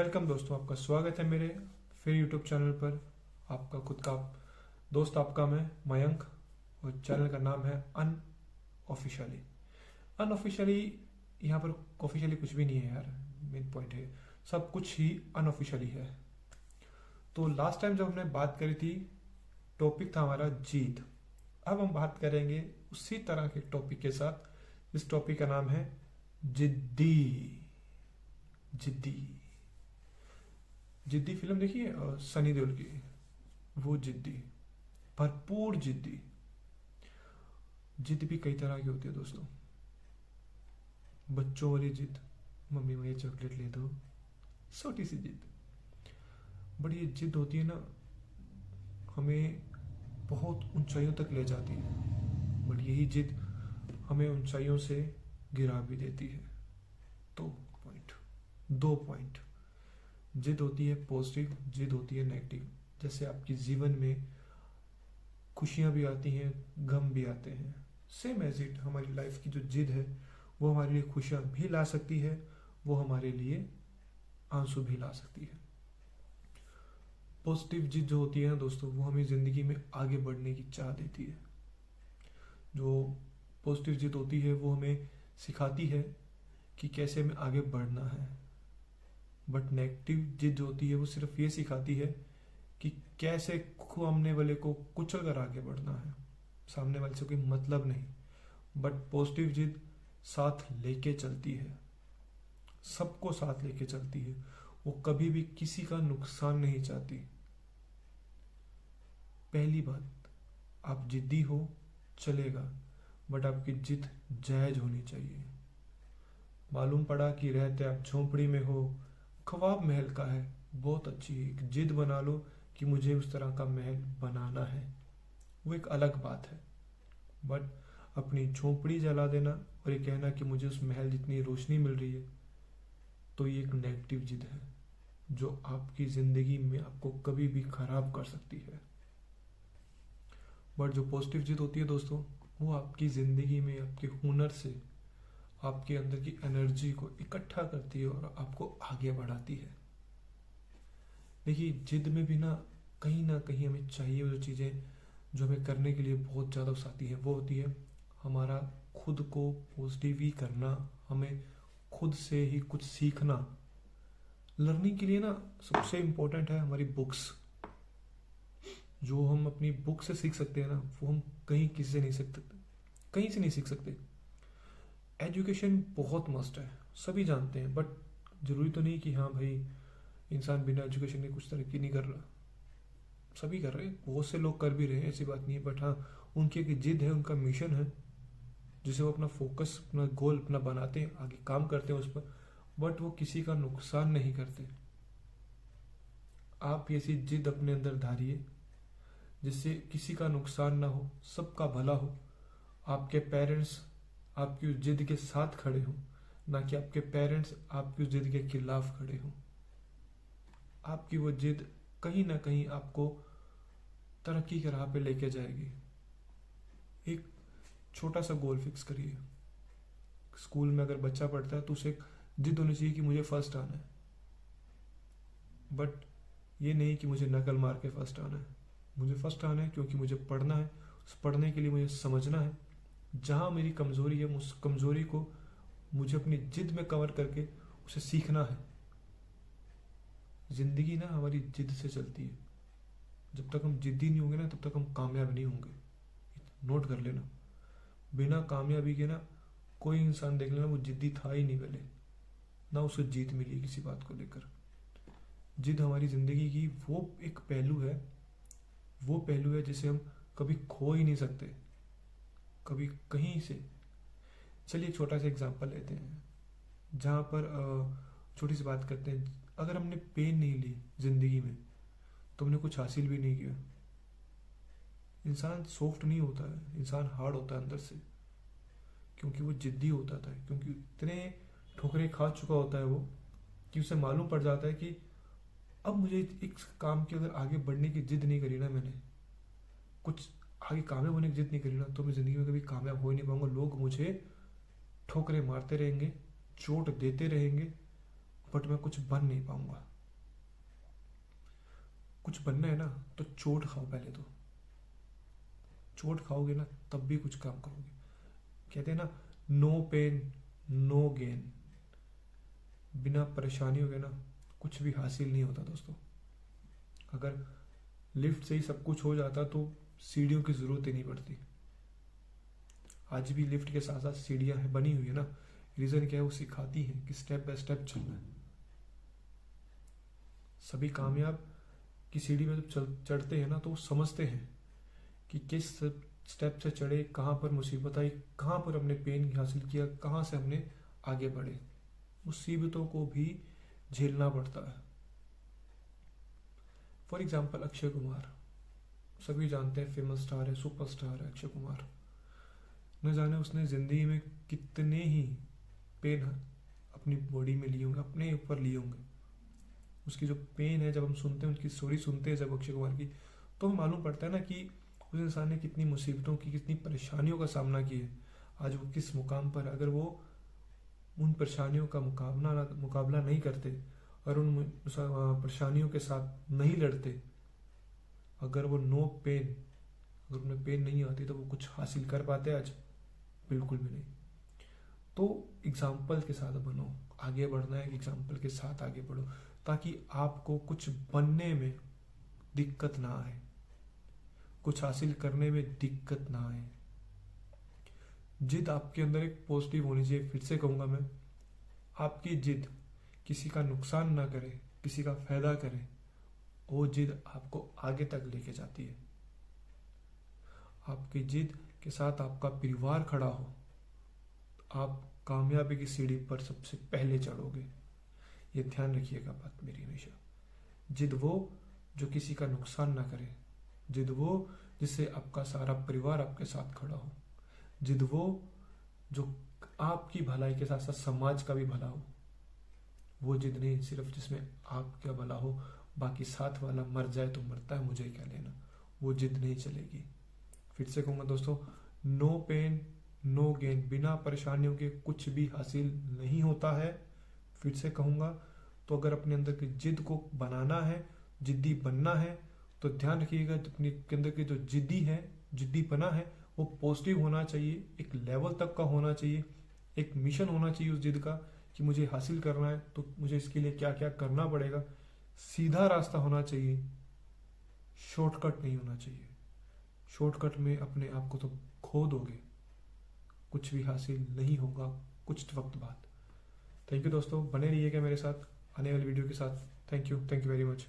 Welcome दोस्तों, आपका स्वागत है मेरे फिर यूट्यूब चैनल पर। आपका खुद का दोस्त आपका मैं मयंक, और चैनल का नाम है अनऑफिशियली। अनऑफिशियली यहाँ पर ऑफिशियली कुछ भी नहीं है यार, मेन पॉइंट है सब कुछ ही अनऑफिशियली है। तो लास्ट टाइम जब हमने बात करी थी, टॉपिक था हमारा जीत। अब हम बात करेंगे उसी तरह के टॉपिक के साथ। इस टॉपिक का नाम है जिद्दी। जिद्दी जिद्दी फिल्म देखिए सनी देओल की, वो जिद्दी, भरपूर जिद्दी। जिद भी कई तरह की होती है दोस्तों। बच्चों वाली जिद, मम्मी मुझे चॉकलेट ले दो, छोटी सी जिद। बट ये जिद होती है ना, हमें बहुत ऊंचाइयों तक ले जाती है। बट यही जिद हमें ऊंचाइयों से गिरा भी देती है। दो पॉइंट। जिद होती है पॉजिटिव, जिद होती है नेगेटिव। जैसे आपके जीवन में खुशियां भी आती हैं, गम भी आते हैं। सेम एज इट हमारी लाइफ की जो जिद है वो हमारे लिए खुशियां भी ला सकती है, वो हमारे लिए आंसू भी ला सकती है। पॉजिटिव जिद जो होती है ना दोस्तों, वो हमें जिंदगी में आगे बढ़ने की चाह देती है। जो पॉजिटिव जिद होती है वो हमें सिखाती है कि कैसे हमें आगे बढ़ना है। बट नेगेटिव जिद जो होती है वो सिर्फ ये सिखाती है कि कैसे सामने वाले को कुचल कर आगे बढ़ना है। सामने वाले से कोई मतलब नहीं। बट पॉजिटिव जिद साथ लेके चलती है, सबको साथ लेके चलती है। वो कभी भी किसी का नुकसान नहीं चाहती। पहली बात, आप जिद्दी हो चलेगा, बट आपकी जिद जायज होनी चाहिए। मालूम पड़ा कि रहते आप झोंपड़ी में हो, ख्वाब महल का है, बहुत अच्छी एक जिद बना लो कि मुझे उस तरह का महल बनाना है, वो एक अलग बात है। बट अपनी झोंपड़ी जला देना और ये कहना कि मुझे उस महल जितनी रोशनी मिल रही है, तो ये एक नेगेटिव जिद है जो आपकी जिंदगी में आपको कभी भी खराब कर सकती है। बट जो पॉजिटिव जिद होती है दोस्तों, वो आपकी जिंदगी में आपके हुनर से आपके अंदर की एनर्जी को इकट्ठा करती है और आपको आगे बढ़ाती है। देखिए, जिद में भी ना कहीं हमें चाहिए वो चीज़ें जो हमें करने के लिए बहुत ज़्यादा उकसाती है। वो होती है हमारा खुद को पॉजिटिव ही करना, हमें खुद से ही कुछ सीखना। लर्निंग के लिए ना सबसे इम्पोर्टेंट है हमारी बुक्स। जो हम अपनी बुक से सीख सकते हैं ना, वो हम कहीं किसी से नहीं सीख सकते, कहीं से नहीं सीख सकते। एजुकेशन बहुत मस्ट है, सभी जानते हैं। बट जरूरी तो नहीं कि हाँ भाई इंसान बिना एजुकेशन के कुछ तरक्की नहीं कर रहा। सभी कर रहे हैं, बहुत से लोग कर भी रहे हैं, ऐसी बात नहीं है। बट हाँ, उनकी एक जिद है, उनका मिशन है, जिसे वो अपना फोकस, अपना गोल अपना बनाते हैं, आगे काम करते हैं उस पर। बट वो किसी का नुकसान नहीं करते। आप ऐसी जिद अपने अंदर धारिए जिससे किसी का नुकसान ना हो, सबका भला हो। आपके पेरेंट्स आपकी उस जिद के साथ खड़े हों, ना कि आपके पेरेंट्स आपकी उस जिद के खिलाफ खड़े हों। आपकी वो जिद कहीं ना कहीं आपको तरक्की के राह पे लेके जाएगी। एक छोटा सा गोल फिक्स करिए। स्कूल में अगर बच्चा पढ़ता है तो उसे एक जिद होनी चाहिए कि मुझे फर्स्ट आना है। बट ये नहीं कि मुझे नकल मार के फर्स्ट आना है। मुझे फर्स्ट आना है क्योंकि मुझे पढ़ना है। उस पढ़ने के लिए मुझे समझना है जहां मेरी कमजोरी है, उस कमजोरी को मुझे अपनी जिद में कवर करके उसे सीखना है। जिंदगी ना हमारी जिद से चलती है। जब तक हम जिद्दी नहीं होंगे ना, तब तक हम कामयाब नहीं होंगे। नोट कर लेना, बिना कामयाबी के ना कोई इंसान देख लेना वो जिद्दी था ही नहीं पहले, ना उसे जीत मिली किसी बात को लेकर। जिद हमारी जिंदगी की वो एक पहलू है, वो पहलू है जिसे हम कभी खो ही नहीं सकते, कभी कहीं से। चलिए एक छोटा सा एग्जांपल लेते हैं, जहाँ पर छोटी सी बात करते हैं। अगर हमने पेन नहीं ली जिंदगी में तो हमने कुछ हासिल भी नहीं किया। इंसान सॉफ्ट नहीं होता है, इंसान हार्ड होता है अंदर से, क्योंकि वो जिद्दी होता था। क्योंकि इतने ठोकरें खा चुका होता है वो, कि उसे मालूम पड़ जाता है कि अब मुझे एक काम की अगर आगे बढ़ने की जिद नहीं करी ना, मैंने कुछ आगे कामयाब होने की जिद नहीं करी ना, तो मैं जिंदगी में कभी कामयाब हो ही नहीं पाऊंगा। लोग मुझे ठोकरें मारते रहेंगे, चोट देते रहेंगे, बट मैं कुछ बन नहीं पाऊंगा। कुछ बनना है ना तो चोट खाओ, पहले तो चोट खाओगे ना तब भी कुछ काम करोगे। कहते हैं ना, नो पेन नो गेन। बिना परेशानियों के ना कुछ भी हासिल नहीं होता दोस्तों। अगर लिफ्ट से ही सब कुछ हो जाता तो सीढ़ियों की जरूरत ही नहीं पड़ती। आज भी लिफ्ट के साथ साथ सीढ़ियां बनी हुई है ना, रीजन क्या है, वो सिखाती है कि स्टेप बाय स्टेप चलना है। सभी कामयाब की सीढ़ी में जब चढ़ते हैं ना तो वो समझते हैं कि किस स्टेप से चढ़े, कहाँ पर मुसीबत आई, कहाँ पर हमने पेन हासिल किया, कहाँ से हमने आगे बढ़े। मुसीबतों को भी झेलना पड़ता है। फॉर एग्जाम्पल अक्षय कुमार, सभी जानते हैं, फेमस स्टार है, सुपर स्टार है अक्षय कुमार। न जाने उसने जिंदगी में कितने ही पेन अपनी बॉडी में लिए होंगे, अपने ऊपर लिए होंगे। उसकी जो पेन है, जब हम सुनते हैं, उनकी स्टोरी सुनते हैं जब अक्षय कुमार की, तो हमें मालूम पड़ता है ना कि उस इंसान ने कितनी मुसीबतों की, कितनी परेशानियों का सामना किया। आज वो किस मुकाम पर, अगर वो उन परेशानियों का मुकाबला नहीं करते और उन परेशानियों के साथ नहीं लड़ते, अगर वो नो पेन, अगर उन्हें पेन नहीं आती, तो वो कुछ हासिल कर पाते आज? बिल्कुल भी नहीं। तो एग्जाम्पल के साथ बनो, आगे बढ़ना है एग्जाम्पल के साथ आगे बढ़ो, ताकि आपको कुछ बनने में दिक्कत ना आए, कुछ हासिल करने में दिक्कत ना आए। जिद आपके अंदर एक पॉजिटिव होनी चाहिए। फिर से कहूंगा मैं, आपकी जिद किसी का नुकसान ना करे, किसी का फायदा करे, वो जिद आपको आगे तक लेके जाती है। आपकी जिद के साथ आपका परिवार खड़ा हो, आप कामयाबी की सीढ़ी पर सबसे पहले चढ़ोगे। ये ध्यान रखिएगा बात मेरी हमेशा। जिद वो जो किसी का नुकसान ना करे, जिद वो जिससे आपका सारा परिवार आपके साथ खड़ा हो, जिद वो जो आपकी भलाई के साथ साथ समाज का भी भला हो। वो जिद नहीं सिर्फ जिसमें आपका भला हो, बाकी साथ वाला मर जाए तो मरता है, मुझे क्या लेना, वो जिद नहीं चलेगी। फिर से कहूंगा दोस्तों, नो पेन नो गेन। बिना परेशानियों के कुछ भी हासिल नहीं होता है। फिर से कहूंगा, तो अगर अपने अंदर की जिद को बनाना है, जिद्दी बनना है, तो ध्यान रखिएगा अपने के अंदर की जो जिद्दी बना है, वो पॉजिटिव होना चाहिए, एक लेवल तक का होना चाहिए, एक मिशन होना चाहिए उस जिद का कि मुझे हासिल करना है तो मुझे इसके लिए क्या क्या करना पड़ेगा। सीधा रास्ता होना चाहिए, शॉर्टकट नहीं होना चाहिए। शॉर्टकट में अपने आप को तो खो दोगे, कुछ भी हासिल नहीं होगा कुछ वक्त बाद। थैंक यू दोस्तों, बने रहिएगा मेरे साथ आने वाली वीडियो के साथ। Thank you very much.